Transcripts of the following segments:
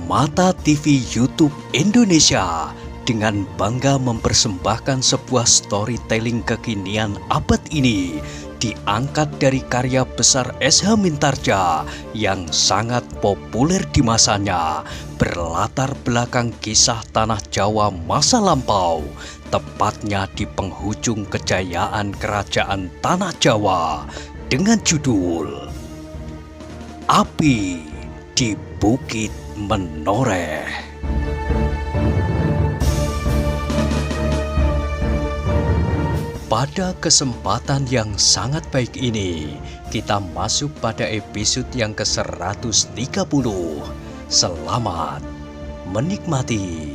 Mata TV YouTube Indonesia dengan bangga mempersembahkan sebuah storytelling kekinian abad ini diangkat dari karya besar S.H. Mintarja yang sangat populer di masanya, berlatar belakang kisah tanah Jawa masa lampau, tepatnya di penghujung kejayaan kerajaan tanah Jawa dengan judul Api di Bukit Menoreh. Pada kesempatan yang sangat baik ini, kita masuk pada episode yang ke-130. Selamat menikmati.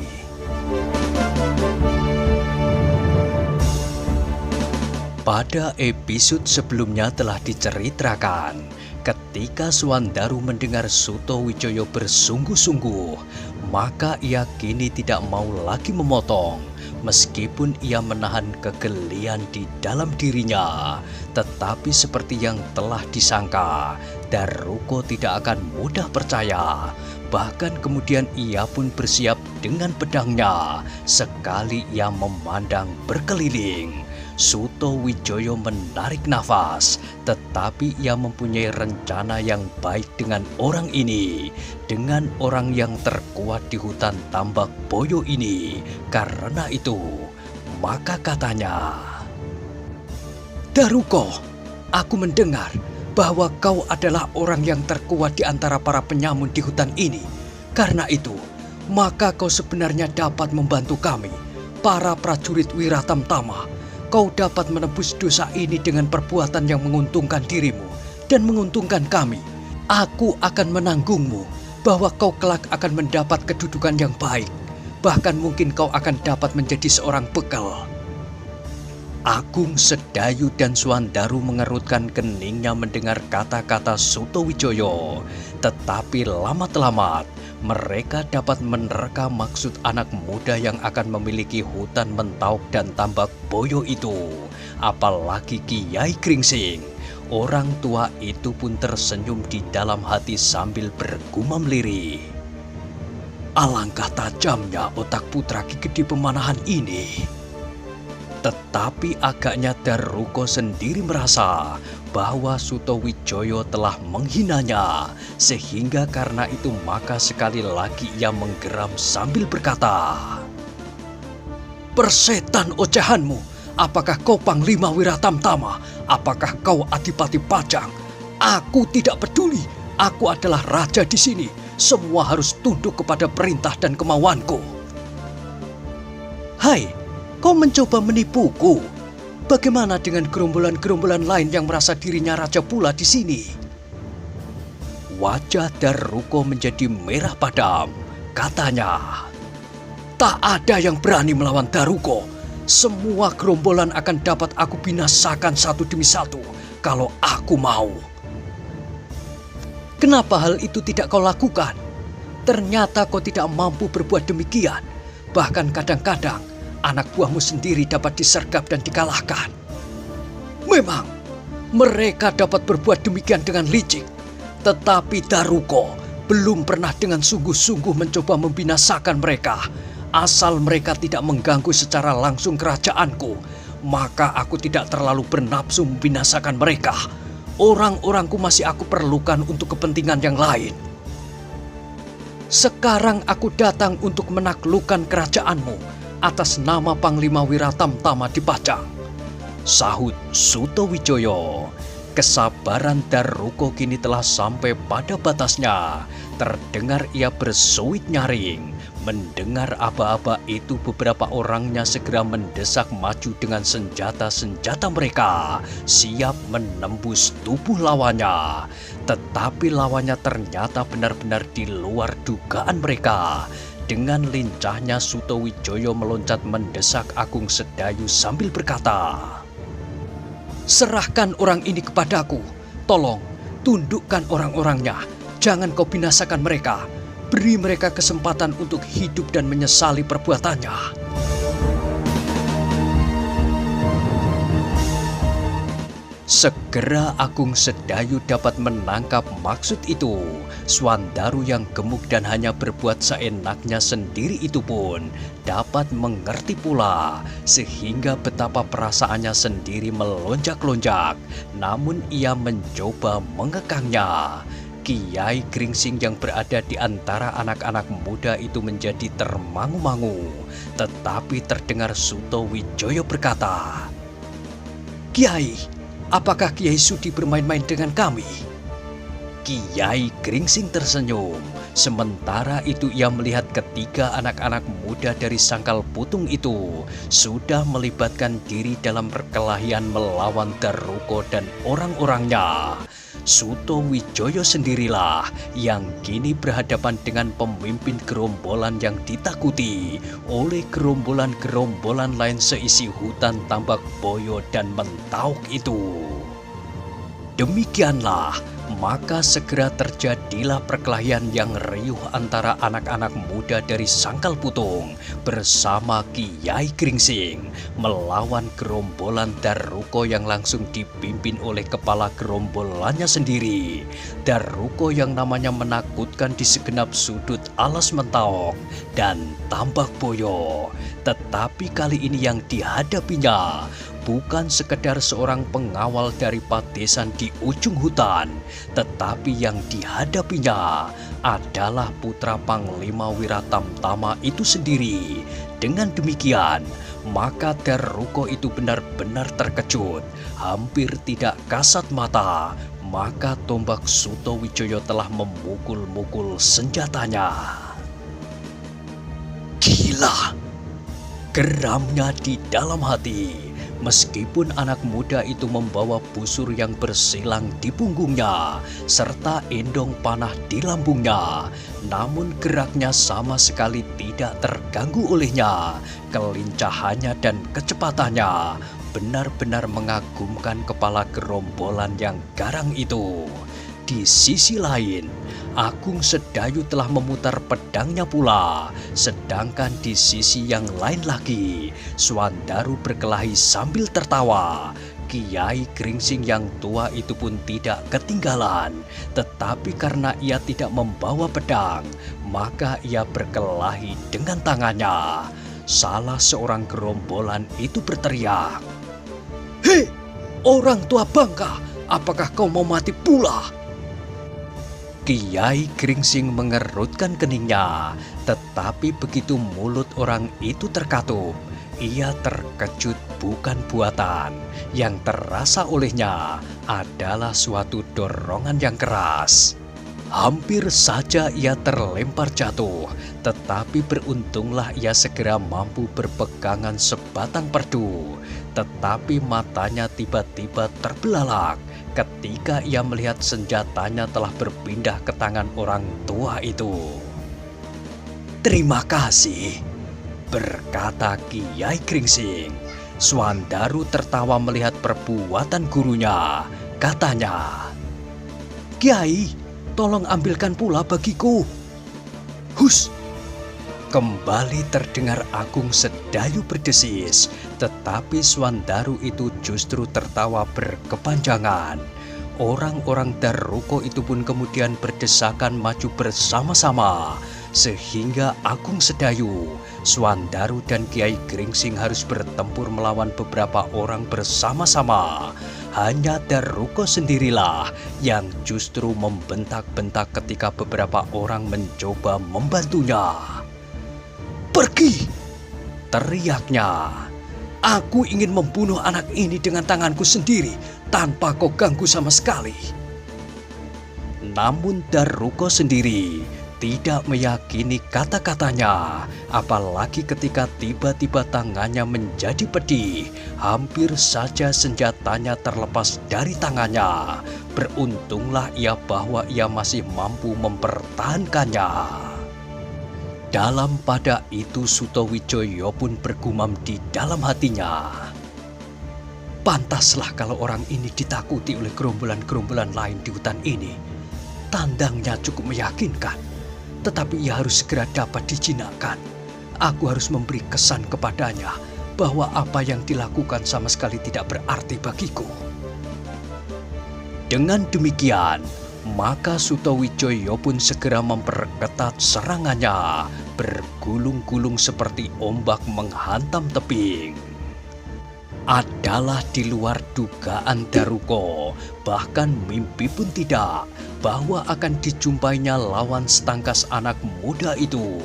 Pada episode sebelumnya telah diceritakan ketika Suwandaru mendengar Sutawijaya bersungguh-sungguh, maka ia kini tidak mau lagi memotong. Meskipun ia menahan kegelian di dalam dirinya, tetapi seperti yang telah disangka, Daruko tidak akan mudah percaya. Bahkan kemudian ia pun bersiap dengan pedangnya. Sekali ia memandang berkeliling, Sutawijaya menarik nafas, tetapi ia mempunyai rencana yang baik dengan orang ini, dengan orang yang terkuat di hutan Tambak Boyo ini. Karena itu, maka katanya, "Daruko, aku mendengar bahwa kau adalah orang yang terkuat di antara para penyamun di hutan ini. Karena itu, maka kau sebenarnya dapat membantu kami, para prajurit Wiratamtama. Kau dapat menebus dosa ini dengan perbuatan yang menguntungkan dirimu dan menguntungkan kami. Aku akan menanggungmu bahwa kau kelak akan mendapat kedudukan yang baik. Bahkan mungkin kau akan dapat menjadi seorang bekal." Agung Sedayu dan Suwandaru mengerutkan keningnya mendengar kata-kata Sutawijaya. Tetapi lambat-lambat mereka dapat menerka maksud anak muda yang akan memiliki hutan Mentauk dan Tambak Boyo itu. Apalagi Kiai Gringsing. Orang tua itu pun tersenyum di dalam hati sambil bergumam lirih. Alangkah tajamnya otak putra Ki Gede Pemanahan ini. Tetapi agaknya Daruko sendiri merasa bahwa Sutawijaya telah menghinanya, sehingga karena itu maka sekali lagi ia menggeram sambil berkata, "Persetan ocehanmu, apakah kau Panglima Wiratamtama, apakah kau Adipati Pajang? Aku tidak peduli, aku adalah raja di sini, semua harus tunduk kepada perintah dan kemauanku." "Hai, kau mencoba menipuku. Bagaimana dengan gerombolan-gerombolan lain yang merasa dirinya raja pula di sini?" Wajah Daruko menjadi merah padam. Katanya, "Tak ada yang berani melawan Daruko. Semua gerombolan akan dapat aku binasakan satu demi satu kalau aku mau." "Kenapa hal itu tidak kau lakukan? Ternyata kau tidak mampu berbuat demikian. Bahkan kadang-kadang anak buahmu sendiri dapat disergap dan dikalahkan." "Memang, mereka dapat berbuat demikian dengan licik. Tetapi Daruko belum pernah dengan sungguh-sungguh mencoba membinasakan mereka. Asal mereka tidak mengganggu secara langsung kerajaanku, maka aku tidak terlalu bernafsu membinasakan mereka. Orang-orangku masih aku perlukan untuk kepentingan yang lain. Sekarang aku datang untuk menaklukkan kerajaanmu atas nama Panglima Wiratamtama di Pajang," sahut Sutawijaya. Kesabaran Daruko kini telah sampai pada batasnya. Terdengar ia bersuit nyaring. Mendengar aba-aba itu, beberapa orangnya segera mendesak maju dengan senjata-senjata mereka, siap menembus tubuh lawannya. Tetapi lawannya ternyata benar-benar di luar dugaan mereka. Dengan lincahnya Sutawijaya meloncat mendesak Agung Sedayu sambil berkata, "Serahkan orang ini kepadaku. Tolong, tundukkan orang-orangnya. Jangan kau binasakan mereka. Beri mereka kesempatan untuk hidup dan menyesali perbuatannya." Segera Agung Sedayu dapat menangkap maksud itu. Swandaru yang gemuk dan hanya berbuat seenaknya sendiri itu pun dapat mengerti pula, sehingga betapa perasaannya sendiri melonjak-lonjak. Namun ia mencoba mengekangnya. Kiai Gringsing yang berada di antara anak-anak muda itu menjadi termangu-mangu. Tetapi terdengar Suto Wijoyo berkata, "Kiai, apakah Kiai sudi bermain-main dengan kami?" Kiai Gringsing tersenyum. Sementara itu ia melihat ketiga anak-anak muda dari Sangkal Putung itu sudah melibatkan diri dalam perkelahian melawan Daruko dan orang-orangnya. Suto Wijoyo sendirilah yang kini berhadapan dengan pemimpin gerombolan yang ditakuti oleh gerombolan-gerombolan lain seisi hutan Tambak Boyo dan Mentauk itu. Demikianlah, maka segera terjadilah perkelahian yang riuh antara anak-anak muda dari Sangkal Putung bersama Kiai Gringsing melawan gerombolan Daruko yang langsung dipimpin oleh kepala gerombolannya sendiri. Daruko yang namanya menakutkan di segenap sudut alas Mentauk dan Tambak Boyo. Tetapi kali ini yang dihadapinya bukan sekedar seorang pengawal dari padesan di ujung hutan, tetapi yang dihadapinya adalah putra Panglima Wiratamtama itu sendiri. Dengan demikian, maka Daruko itu benar-benar terkejut, hampir tidak kasat mata. Maka tombak Suto Wijoyo telah memukul-mukul senjatanya. Gila! Geramnya di dalam hati. Meskipun anak muda itu membawa busur yang bersilang di punggungnya serta endong panah di lambungnya, namun geraknya sama sekali tidak terganggu olehnya. Kelincahannya dan kecepatannya benar-benar mengagumkan kepala gerombolan yang garang itu. Di sisi lain, Agung Sedayu telah memutar pedangnya pula. Sedangkan di sisi yang lain lagi, Swandaru berkelahi sambil tertawa. Kiai Gringsing yang tua itu pun tidak ketinggalan. Tetapi karena ia tidak membawa pedang, maka ia berkelahi dengan tangannya. Salah seorang gerombolan itu berteriak, "Hei, orang tua bangka, apakah kau mau mati pula?" Kiai Gringsing mengerutkan keningnya, tetapi begitu mulut orang itu terkatup, ia terkejut bukan buatan. Yang terasa olehnya adalah suatu dorongan yang keras. Hampir saja ia terlempar jatuh, tetapi beruntunglah ia segera mampu berpegangan sebatang perdu. Tetapi matanya tiba-tiba terbelalak ketika ia melihat senjatanya telah berpindah ke tangan orang tua itu. "Terima kasih," berkata Kiai Gringsing. Swandaru tertawa melihat perbuatan gurunya. Katanya, "Kiai, tolong ambilkan pula bagiku." "Hus!" Kembali terdengar Agung Sedayu berdesis, tetapi Swandaru itu justru tertawa berkepanjangan. Orang-orang Daruko itu pun kemudian berdesakan maju bersama-sama, sehingga Agung Sedayu, Swandaru dan Kiai Gringsing harus bertempur melawan beberapa orang bersama-sama. Hanya Daruko sendirilah yang justru membentak-bentak ketika beberapa orang mencoba membantunya. "Pergi!" teriaknya. "Aku ingin membunuh anak ini dengan tanganku sendiri tanpa kau ganggu sama sekali." Namun Daruko sendiri tidak meyakini kata-katanya, apalagi ketika tiba-tiba tangannya menjadi pedih. Hampir saja senjatanya terlepas dari tangannya. Beruntunglah ia bahwa ia masih mampu mempertahankannya. Dalam pada itu Suto Wijoyo pun bergumam di dalam hatinya, "Pantaslah kalau orang ini ditakuti oleh gerombolan-gerombolan lain di hutan ini. Tandangnya cukup meyakinkan, tetapi ia harus segera dapat dijinakkan. Aku harus memberi kesan kepadanya bahwa apa yang dilakukan sama sekali tidak berarti bagiku." Dengan demikian, maka Sutawijaya pun segera memperketat serangannya, bergulung-gulung seperti ombak menghantam tebing. Adalah di luar dugaan Daruko, bahkan mimpi pun tidak, bahwa akan dijumpainya lawan setangkas anak muda itu.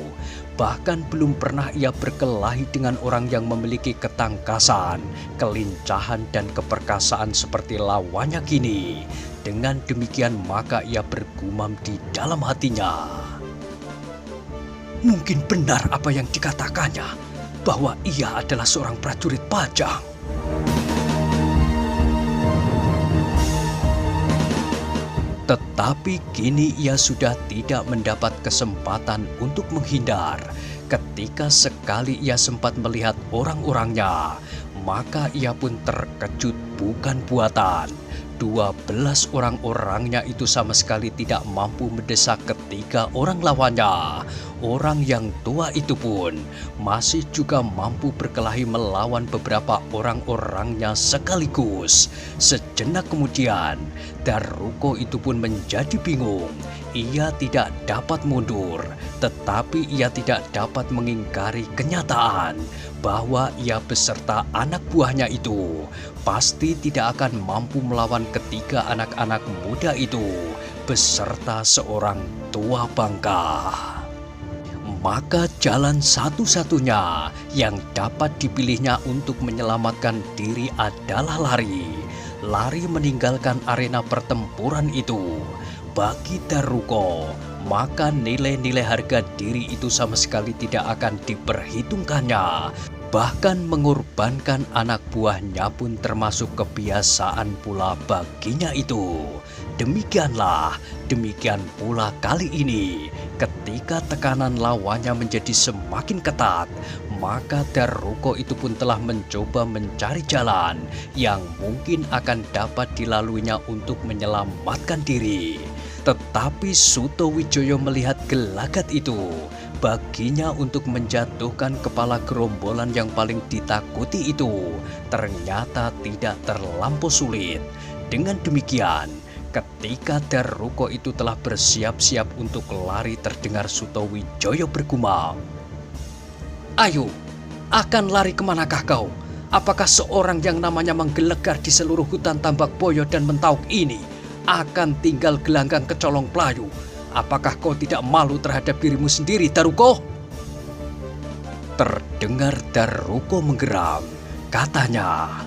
Bahkan belum pernah ia berkelahi dengan orang yang memiliki ketangkasan, kelincahan dan keperkasaan seperti lawannya kini. Dengan demikian maka ia bergumam di dalam hatinya. Mungkin benar apa yang dikatakannya, bahwa ia adalah seorang prajurit Pajang. Tetapi kini ia sudah tidak mendapat kesempatan untuk menghindar. Ketika sekali ia sempat melihat orang-orangnya, maka ia pun terkejut bukan buatan. 12 orang-orangnya itu sama sekali tidak mampu mendesak ketiga orang lawannya. Orang yang tua itu pun masih juga mampu berkelahi melawan beberapa orang-orangnya sekaligus. Sejenak kemudian, Daruko itu pun menjadi bingung. Ia tidak dapat mundur, tetapi ia tidak dapat mengingkari kenyataan bahwa ia beserta anak buahnya itu pasti tidak akan mampu melawan ketiga anak-anak muda itu beserta seorang tua bangka. Maka jalan satu-satunya yang dapat dipilihnya untuk menyelamatkan diri adalah lari. Lari meninggalkan arena pertempuran itu. Bagi Daruko, maka nilai-nilai harga diri itu sama sekali tidak akan diperhitungkannya. Bahkan mengorbankan anak buahnya pun termasuk kebiasaan pula baginya itu. Demikian pula kali ini, ketika tekanan lawannya menjadi semakin ketat, maka Daruko itu pun telah mencoba mencari jalan yang mungkin akan dapat dilaluinya untuk menyelamatkan diri. Tetapi Sutawijaya melihat gelagat itu. Baginya untuk menjatuhkan kepala gerombolan yang paling ditakuti itu ternyata tidak terlampau sulit. Dengan demikian, ketika Daruko itu telah bersiap-siap untuk lari, terdengar Sutawijaya bergumam, "Ayo, akan lari kemanakah kau? Apakah seorang yang namanya menggelegar di seluruh hutan Tambak Boyo dan Mentauk ini akan tinggal gelanggang kecolong pelayu? Apakah kau tidak malu terhadap dirimu sendiri, Daruko?" Terdengar Daruko menggeram. Katanya,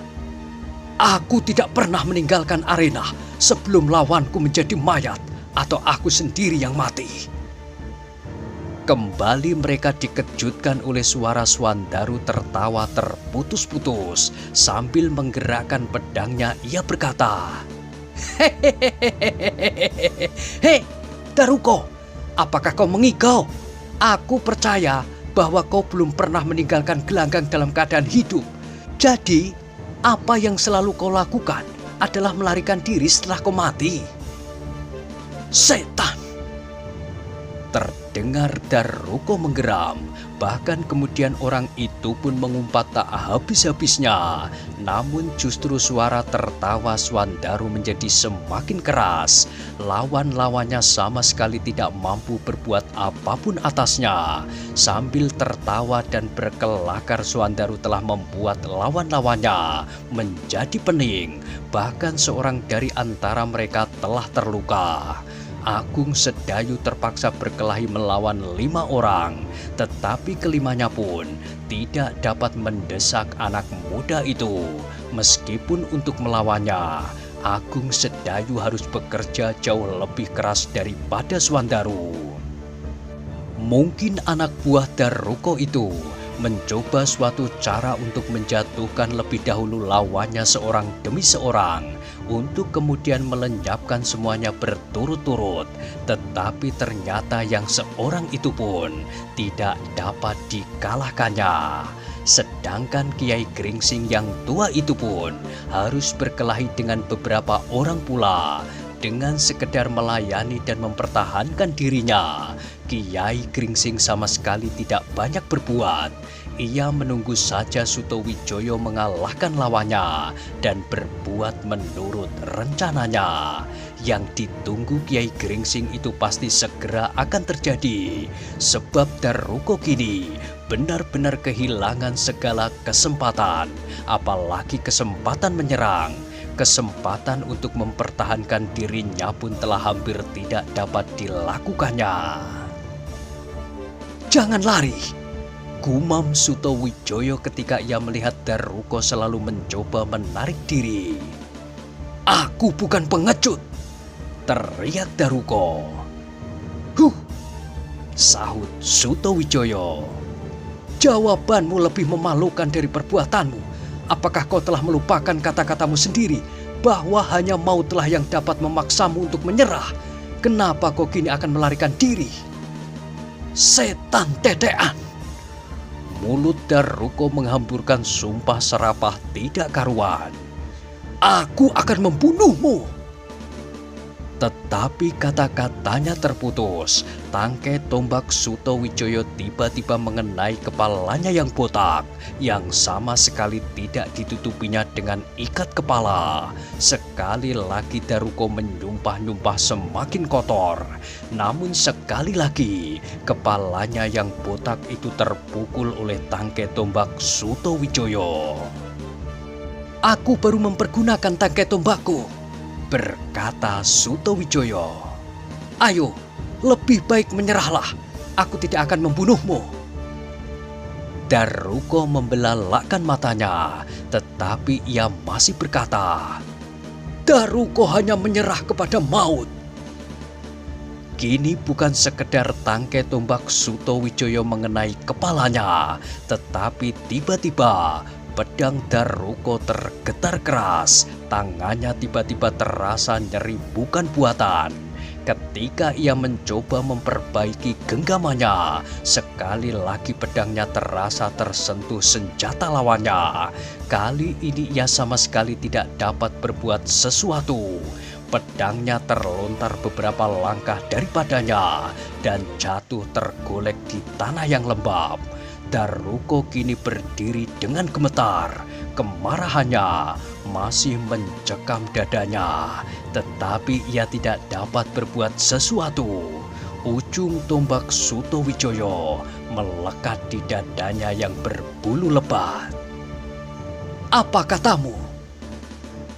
"Aku tidak pernah meninggalkan arena sebelum lawanku menjadi mayat atau aku sendiri yang mati." Kembali mereka dikejutkan oleh suara Swandaru tertawa terputus-putus. Sambil menggerakkan pedangnya, ia berkata, "Hehehehe, Daruko, apakah kau mengigau? Aku percaya bahwa kau belum pernah meninggalkan gelanggang dalam keadaan hidup. Jadi, apa yang selalu kau lakukan adalah melarikan diri setelah kau mati." "Setan!" Terdengar Daruko menggeram. Bahkan kemudian orang itu pun mengumpat tak habis-habisnya. Namun justru suara tertawa Swandaru menjadi semakin keras. Lawan-lawannya sama sekali tidak mampu berbuat apapun atasnya. Sambil tertawa dan berkelakar, Swandaru telah membuat lawan-lawannya menjadi pening. Bahkan seorang dari antara mereka telah terluka. Agung Sedayu terpaksa berkelahi melawan 5 orang, tetapi kelimanya pun tidak dapat mendesak anak muda itu. Meskipun untuk melawannya, Agung Sedayu harus bekerja jauh lebih keras daripada Swandaru. Mungkin anak buah Daruko itu mencoba suatu cara untuk menjatuhkan lebih dahulu lawannya seorang demi seorang, untuk kemudian melenyapkan semuanya berturut-turut. Tetapi ternyata yang seorang itu pun tidak dapat dikalahkannya. Sedangkan Kiai Gringsing yang tua itu pun harus berkelahi dengan beberapa orang pula. Dengan sekedar melayani dan mempertahankan dirinya, Kiai Gringsing sama sekali tidak banyak berbuat. ia menunggu saja Sutowijoyo mengalahkan lawannya dan berbuat menurut rencananya. Yang ditunggu Kiai Geringsing itu pasti segera akan terjadi, sebab Daruko kini benar-benar kehilangan segala kesempatan, apalagi kesempatan menyerang. Kesempatan untuk mempertahankan dirinya pun telah hampir tidak dapat dilakukannya. "Jangan lari," gumam Sutowijoyo ketika ia melihat Daruko selalu mencoba menarik diri. "Aku bukan pengecut," teriak Daruko. "Huh," sahut Sutowijoyo. "Jawabanmu lebih memalukan dari perbuatanmu. Apakah kau telah melupakan kata-katamu sendiri bahwa hanya mautlah yang dapat memaksamu untuk menyerah? Kenapa kau kini akan melarikan diri?" "Setan tetean!" Mulut Daruko menghamburkan sumpah serapah tidak karuan. "Aku akan membunuhmu!" Tetapi kata-katanya terputus. Tangkai tombak Sutowijoyo tiba-tiba mengenai kepalanya yang botak, yang sama sekali tidak ditutupinya dengan ikat kepala. Sekali lagi Daruko menyumpah-nyumpah semakin kotor. Namun sekali lagi kepalanya yang botak itu terpukul oleh tangkai tombak Sutowijoyo. "Aku baru mempergunakan tangkai tombakku," berkata Sutowijoyo. "Ayo, lebih baik menyerahlah. Aku tidak akan membunuhmu." Daruko membelalakkan matanya, tetapi ia masih berkata, "Daruko hanya menyerah kepada maut." Kini bukan sekedar tangkai tombak Sutowijoyo mengenai kepalanya, tetapi tiba-tiba pedang Daruko tergetar keras. Tangannya tiba-tiba terasa nyeri bukan buatan. Ketika ia mencoba memperbaiki genggamannya, sekali lagi pedangnya terasa tersentuh senjata lawannya. Kali ini ia sama sekali tidak dapat berbuat sesuatu. Pedangnya terlontar beberapa langkah daripadanya dan jatuh tergolek di tanah yang lembab. Daruko kini berdiri dengan gemetar. Kemarahannya masih mencekam dadanya, tetapi ia tidak dapat berbuat sesuatu. Ujung tombak Sutowijoyo melekat di dadanya yang berbulu lebat. "Apa katamu?"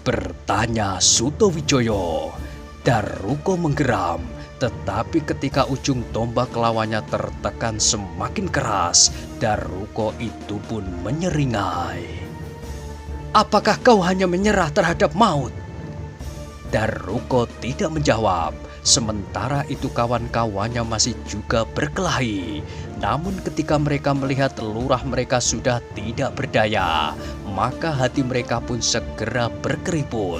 bertanya Sutowijoyo. Daruko menggeram. Tetapi ketika ujung tombak lawannya tertekan semakin keras, Daruko itu pun menyeringai. "Apakah kau hanya menyerah terhadap maut?" Daruko tidak menjawab. Sementara itu kawan-kawannya masih juga berkelahi. Namun ketika mereka melihat lurah mereka sudah tidak berdaya, maka hati mereka pun segera berkeriput.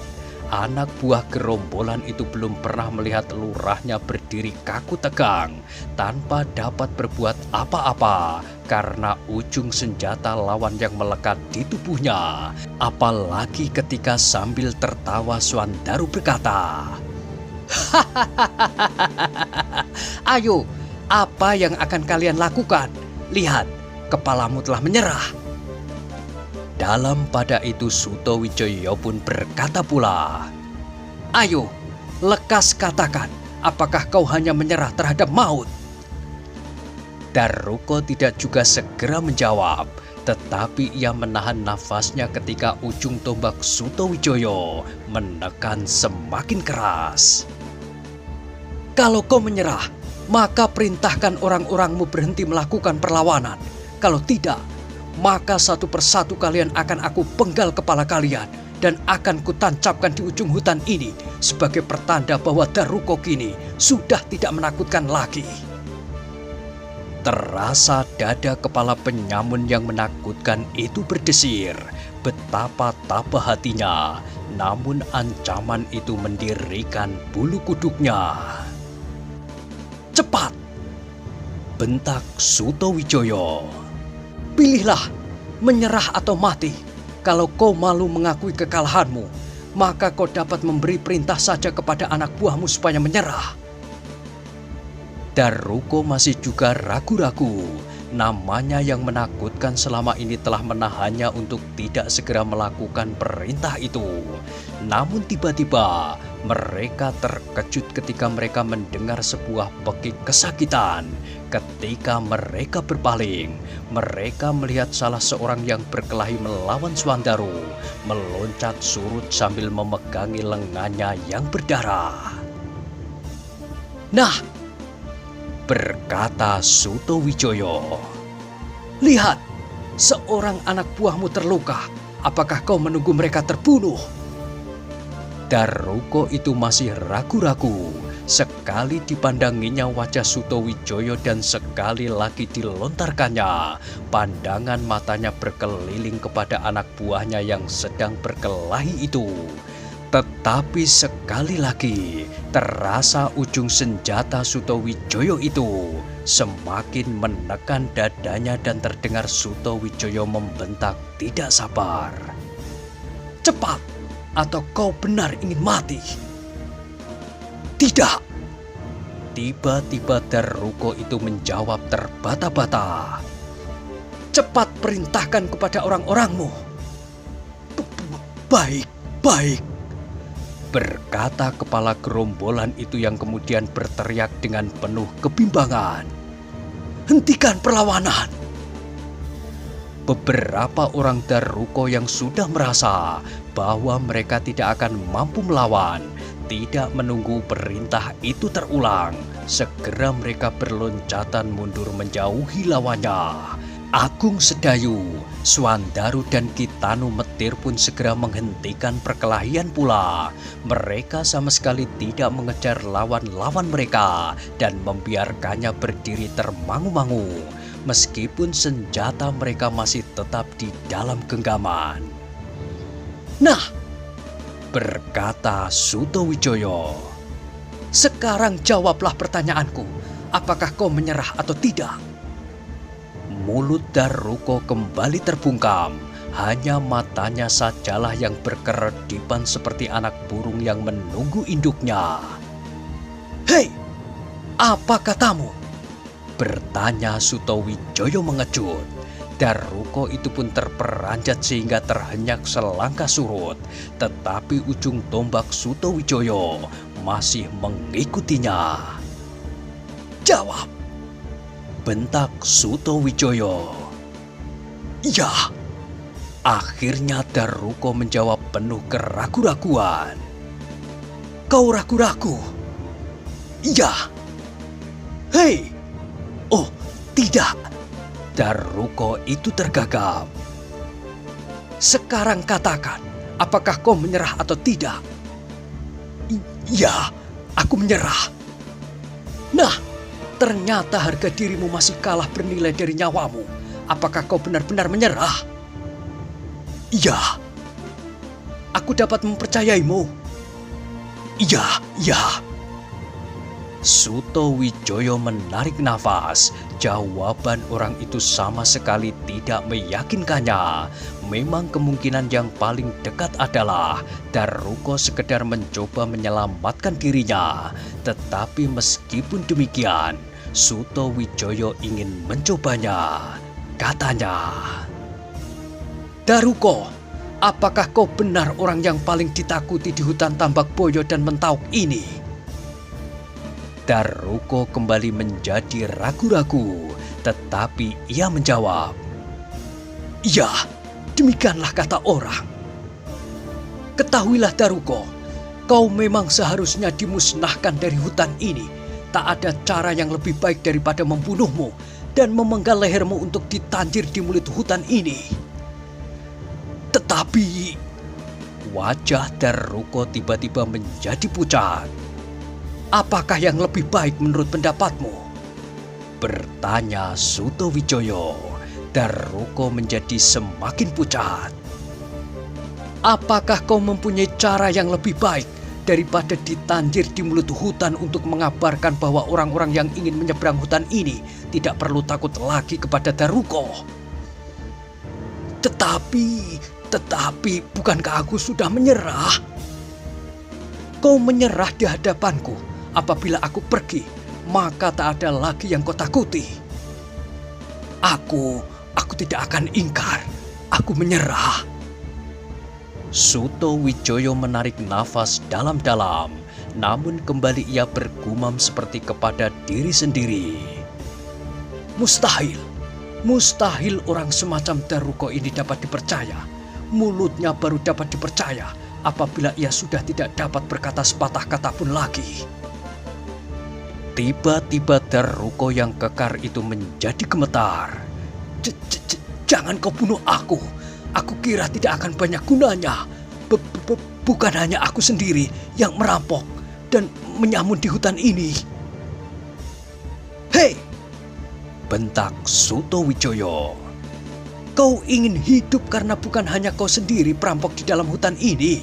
Anak buah gerombolan itu belum pernah melihat lurahnya berdiri kaku tegang tanpa dapat berbuat apa-apa karena ujung senjata lawan yang melekat di tubuhnya. Apalagi ketika sambil tertawa Swandaru berkata, "Ayo, apa yang akan kalian lakukan? Lihat, kepalamu telah menyerah." Dalam pada itu Sutowijoyo pun berkata pula, "Ayo, lekas katakan, apakah kau hanya menyerah terhadap maut?" Daruko tidak juga segera menjawab, tetapi ia menahan nafasnya ketika ujung tombak Sutowijoyo menekan semakin keras. "Kalau kau menyerah, maka perintahkan orang-orangmu berhenti melakukan perlawanan. Kalau tidak, maka satu persatu kalian akan aku penggal kepala kalian dan akan kutancapkan di ujung hutan ini sebagai pertanda bahwa Daruko kini sudah tidak menakutkan lagi." Terasa dada kepala penyamun yang menakutkan itu berdesir. Betapa tabah hatinya, namun ancaman itu mendirikan bulu kuduknya. "Cepat!" bentak Sutowijoyo. "Pilihlah, menyerah atau mati. Kalau kau malu mengakui kekalahanmu, maka kau dapat memberi perintah saja kepada anak buahmu supaya menyerah." Daruko masih juga ragu-ragu. Namanya yang menakutkan selama ini telah menahannya untuk tidak segera melakukan perintah itu. Namun tiba-tiba mereka terkejut ketika mereka mendengar sebuah pekik kesakitan. Ketika mereka berpaling, mereka melihat salah seorang yang berkelahi melawan Swandaru meloncat surut sambil memegangi lengannya yang berdarah. "Nah," berkata Sutowijoyo, "lihat, seorang anak buahmu terluka. Apakah kau menunggu mereka terbunuh?" Daruko itu masih ragu-ragu. Sekali dipandanginya wajah Sutowijoyo dan sekali lagi dilontarkannya, pandangan matanya berkeliling kepada anak buahnya yang sedang berkelahi itu. Tetapi sekali lagi terasa ujung senjata Sutowijoyo itu semakin menekan dadanya dan terdengar Sutowijoyo membentak tidak sabar. "Cepat, atau kau benar ingin mati?" "Tidak!" Tiba-tiba Daruko itu menjawab terbata-bata. "Cepat perintahkan kepada orang-orangmu." "Baik, baik," berkata kepala gerombolan itu yang kemudian berteriak dengan penuh kebimbangan, "Hentikan perlawanan!" Beberapa orang Daruko yang sudah merasa bahwa mereka tidak akan mampu melawan, tidak menunggu perintah itu terulang. Segera mereka berloncatan mundur menjauhi lawannya. Agung Sedayu, Swandaru dan Kitanu Metir pun segera menghentikan perkelahian pula. Mereka sama sekali tidak mengejar lawan-lawan mereka dan membiarkannya berdiri termangu-mangu, meskipun senjata mereka masih tetap di dalam genggaman. "Nah," berkata Sutowijoyo, "sekarang jawablah pertanyaanku. Apakah kau menyerah atau tidak?" Mulut Daruko kembali terbungkam. Hanya matanya sajalah yang berkeredipan seperti anak burung yang menunggu induknya. "Hei, apa katamu?" bertanya Sutowijoyo mengejut. Daruko itu pun terperanjat sehingga terhenyak selangkah surut. Tetapi ujung tombak Sutowijoyo masih mengikutinya. "Jawab!" bentak Sutowijoyo. "Ya." Akhirnya Daruko menjawab penuh keraguan-raguan. "Kau ragu-ragu?" "Iya." "Hei!" "Oh, tidak." Daruko itu tergagap. "Sekarang katakan, apakah kau menyerah atau tidak?" "Ya, aku menyerah." "Nah, ternyata harga dirimu masih kalah bernilai dari nyawamu. Apakah kau benar-benar menyerah?" "Iya." "Aku dapat mempercayaimu?" "Iya, iya." Sutowijoyo menarik nafas. Jawaban orang itu sama sekali tidak meyakinkannya. Memang kemungkinan yang paling dekat adalah Daruko sekedar mencoba menyelamatkan dirinya. Tetapi meskipun demikian, Sutowijoyo ingin mencobanya. Katanya, "Daruko, apakah kau benar orang yang paling ditakuti di hutan Tambak Boyo dan Mentauk ini?" Daruko kembali menjadi ragu-ragu, tetapi ia menjawab, "Ya, demikianlah kata orang." "Ketahuilah Daruko, kau memang seharusnya dimusnahkan dari hutan ini. Tak ada cara yang lebih baik daripada membunuhmu dan memenggal lehermu untuk ditanjir di mulut hutan ini." Tetapi wajah Daruko tiba-tiba menjadi pucat. "Apakah yang lebih baik menurut pendapatmu?" bertanya Sutowijoyo. Daruko menjadi semakin pucat. "Apakah kau mempunyai cara yang lebih baik daripada ditanjir di mulut hutan untuk mengabarkan bahwa orang-orang yang ingin menyeberang hutan ini tidak perlu takut lagi kepada Daruko?" Tetapi bukankah aku sudah menyerah?" "Kau menyerah di hadapanku. Apabila aku pergi, maka tak ada lagi yang kau takuti." Aku tidak akan ingkar. Aku menyerah. Suto Wijoyo menarik nafas dalam-dalam, namun kembali ia bergumam seperti kepada diri sendiri. Mustahil, mustahil orang semacam Daruko ini dapat dipercaya. Mulutnya baru dapat dipercaya apabila ia sudah tidak dapat berkata sepatah kata pun lagi. Tiba-tiba Daruko yang kekar itu menjadi gemetar. Jangan kau bunuh aku. Aku kira tidak akan banyak gunanya. Bukan hanya aku sendiri yang merampok dan menyamun di hutan ini. Hei! Bentak Suto Wijoyo. Kau ingin hidup karena bukan hanya kau sendiri perampok di dalam hutan ini.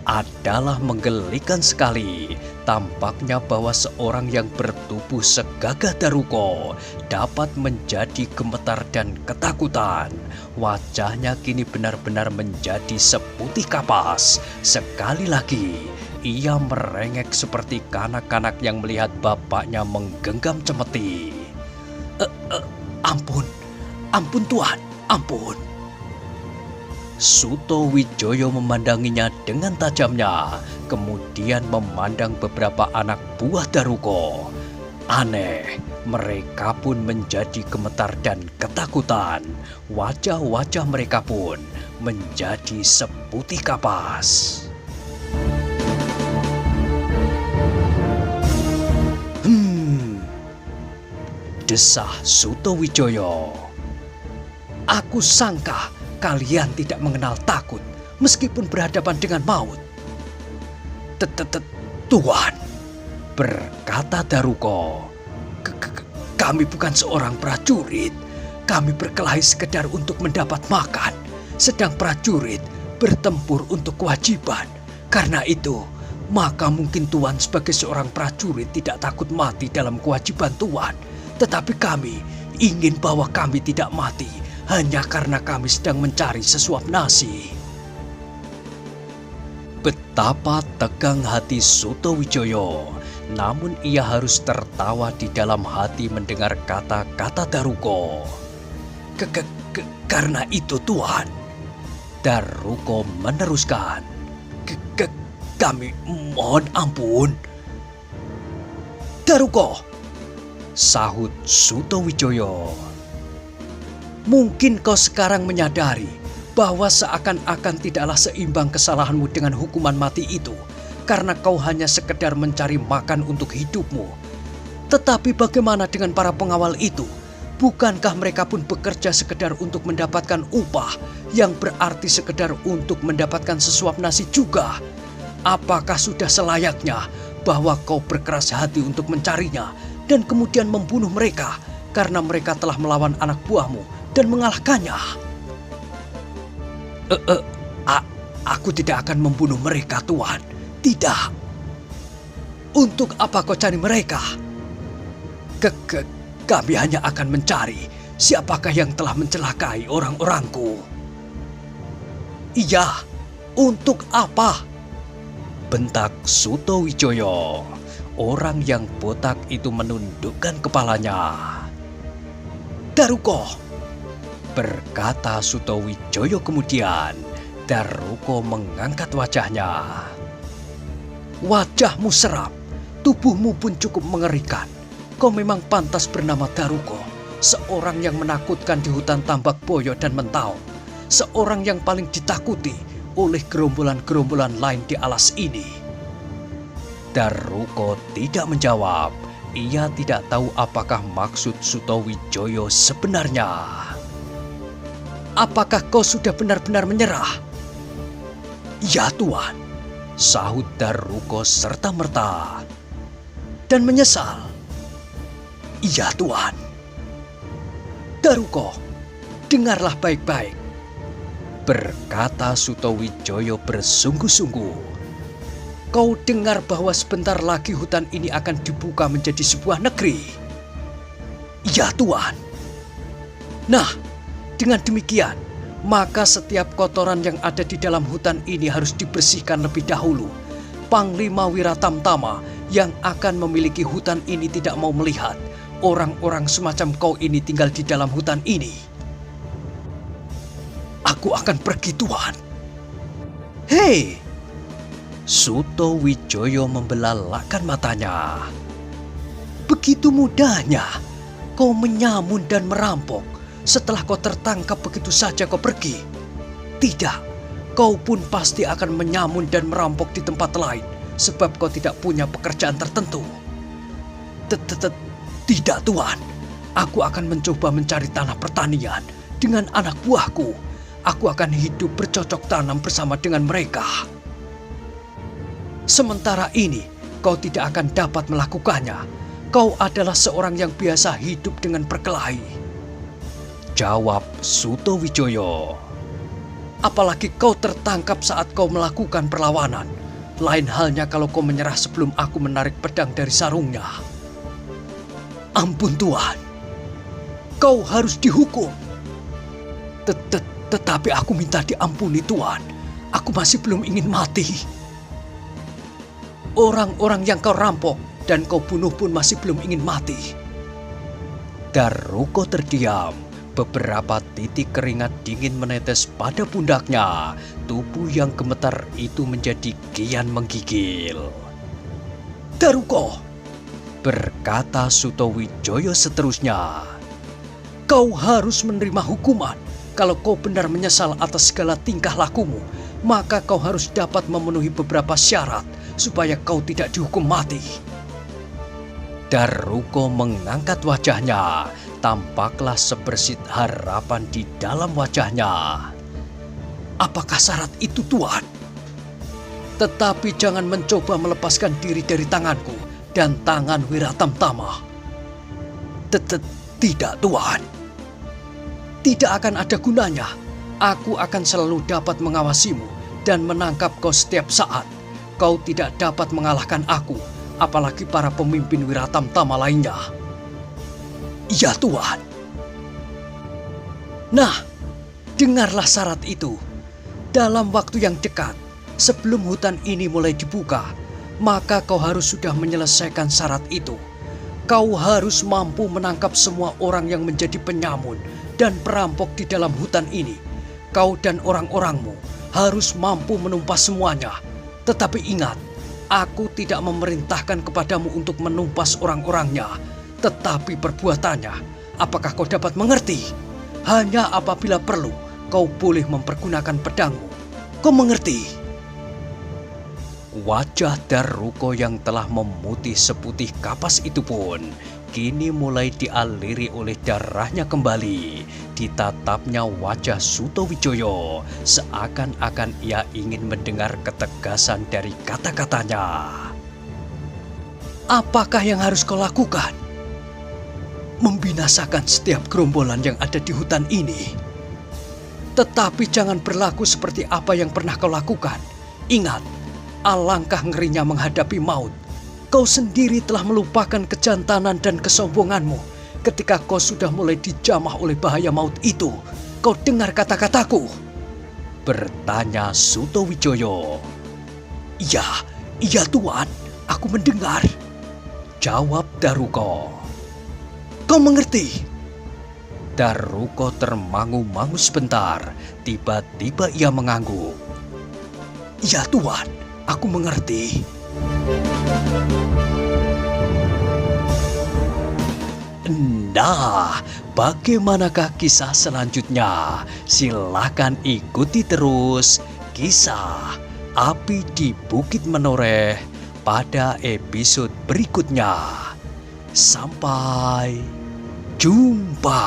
Adalah menggelikan sekali. Tampaknya bahwa seorang yang bertubuh segagah Daruko dapat menjadi gemetar dan ketakutan. Wajahnya kini benar-benar menjadi seputih kapas. Sekali lagi, ia merengek seperti kanak-kanak yang melihat bapaknya menggenggam cemeti. Ampun Tuan, ampun. Suto Wijoyo memandanginya dengan tajamnya, kemudian memandang beberapa anak buah Daruko. Aneh, mereka pun menjadi gemetar dan ketakutan. Wajah-wajah mereka pun menjadi seputih kapas. Desah Suto Wijoyo. Aku sangka kalian tidak mengenal takut meskipun berhadapan dengan maut. Tuan, berkata Daruko, kami bukan seorang prajurit. Kami berkelahi sekedar untuk mendapat makan, sedang prajurit bertempur untuk kewajiban. Karena itu, maka mungkin Tuan sebagai seorang prajurit tidak takut mati dalam kewajiban Tuan. Tetapi kami ingin bahwa kami tidak mati hanya karena kami sedang mencari sesuap nasi. Betapa tegang hati Suto Wijoyo, namun ia harus tertawa di dalam hati mendengar kata-kata Daruko. Karena itu Tuan, Daruko meneruskan. Kami mohon ampun. Daruko, sahut Suto Wijoyo. Mungkin kau sekarang menyadari bahwa seakan-akan tidaklah seimbang kesalahanmu dengan hukuman mati itu karena kau hanya sekedar mencari makan untuk hidupmu. Tetapi bagaimana dengan para pengawal itu? Bukankah mereka pun bekerja sekedar untuk mendapatkan upah yang berarti sekedar untuk mendapatkan sesuap nasi juga? Apakah sudah selayaknya bahwa kau berkeras hati untuk mencarinya dan kemudian membunuh mereka karena mereka telah melawan anak buahmu dan mengalahkannya? Aku tidak akan membunuh mereka, Tuan. Tidak. Untuk apa kau cari mereka? Kami hanya akan mencari siapakah yang telah mencelakai orang-orangku. Iya, untuk apa? Bentak Suto Wijoyo. Orang yang botak itu menundukkan kepalanya. Daruko, berkata Suto Wijoyo kemudian. Daruko mengangkat wajahnya. Wajahmu seram, tubuhmu pun cukup mengerikan. Kau memang pantas bernama Daruko, seorang yang menakutkan di hutan Tambak Boyo dan Mentau, seorang yang paling ditakuti oleh gerombolan-gerombolan lain di alas ini. Daruko tidak menjawab. Ia tidak tahu apakah maksud Suto Wijoyo sebenarnya. Apakah kau sudah benar-benar menyerah? Ya Tuan, sahut Daruko serta-merta. Dan menyesal? Iya Tuan. Daruko, dengarlah baik-baik, berkata Suto Wijoyo bersungguh-sungguh. Kau dengar bahwa sebentar lagi hutan ini akan dibuka menjadi sebuah negeri? Ya Tuan. Nah, dengan demikian, maka setiap kotoran yang ada di dalam hutan ini harus dibersihkan lebih dahulu. Panglima Wiratamtama yang akan memiliki hutan ini tidak mau melihat orang-orang semacam kau ini tinggal di dalam hutan ini? Aku akan pergi, Tuan. Hei! Suto Wijoyo membelalakkan matanya. Begitu mudahnya kau menyamun dan merampok. Setelah kau tertangkap begitu saja kau pergi. Tidak, kau pun pasti akan menyamun dan merampok di tempat lain. Sebab kau tidak punya pekerjaan tertentu. Tidak, Tuan. Aku akan mencoba mencari tanah pertanian dengan anak buahku. Aku akan hidup bercocok tanam bersama dengan mereka. Sementara ini, kau tidak akan dapat melakukannya. Kau adalah seorang yang biasa hidup dengan berkelahi. Jawab Suto Wijoyo. Apalagi kau tertangkap saat kau melakukan perlawanan. Lain halnya kalau kau menyerah sebelum aku menarik pedang dari sarungnya. Ampun, Tuan. Kau harus dihukum. Tetapi aku minta diampuni, Tuan. Aku masih belum ingin mati. Orang-orang yang kau rampok dan kau bunuh pun masih belum ingin mati. Daruko terdiam. Beberapa titik keringat dingin menetes pada pundaknya. Tubuh yang gemetar itu menjadi kian menggigil. Daruko, berkata Suto Wijoyo seterusnya. Kau harus menerima hukuman. Kalau kau benar menyesal atas segala tingkah lakumu, maka kau harus dapat memenuhi beberapa syarat supaya kau tidak dihukum mati. Daruko mengangkat wajahnya. Tampaklah sebersit harapan di dalam wajahnya. Apakah syarat itu, Tuan? Tetapi jangan mencoba melepaskan diri dari tanganku dan tangan Wiratamtama. Tidak, Tuan. Tidak akan ada gunanya. Aku akan selalu dapat mengawasimu dan menangkap kau setiap saat. Kau tidak dapat mengalahkan aku, apalagi para pemimpin Wiratamtama lainnya. Iya, Tuan. Nah, dengarlah syarat itu. Dalam waktu yang dekat, sebelum hutan ini mulai dibuka, maka kau harus sudah menyelesaikan syarat itu. Kau harus mampu menangkap semua orang yang menjadi penyamun dan perampok di dalam hutan ini. Kau dan orang-orangmu harus mampu menumpas semuanya. Tetapi ingat, aku tidak memerintahkan kepadamu untuk menumpas orang-orangnya. Tetapi perbuatannya, apakah kau dapat mengerti? Hanya apabila perlu, kau boleh mempergunakan pedangmu. Kau mengerti? Wajah Daruko yang telah memutih seputih kapas itu pun kini mulai dialiri oleh darahnya kembali. Ditatapnya wajah Suto Wijoyo seakan-akan ia ingin mendengar ketegasan dari kata-katanya. Apakah yang harus kau lakukan? Membinasakan setiap gerombolan yang ada di hutan ini. Tetapi jangan berlaku seperti apa yang pernah kau lakukan. Ingat, alangkah ngerinya menghadapi maut. Kau sendiri telah melupakan kejantanan dan kesombonganmu ketika kau sudah mulai dijamah oleh bahaya maut itu. Kau dengar kata-kataku? Bertanya Suto Wijoyo. Iya Tuan, aku mendengar. Jawab Daruko. Kau mengerti? Daruko termangu-mangu sebentar. Tiba-tiba ia mengangguk. Iya Tuan, aku mengerti. Nah, bagaimanakah kisah selanjutnya? Silakan ikuti terus kisah Api di Bukit Menoreh pada episode berikutnya. Sampai jumpa.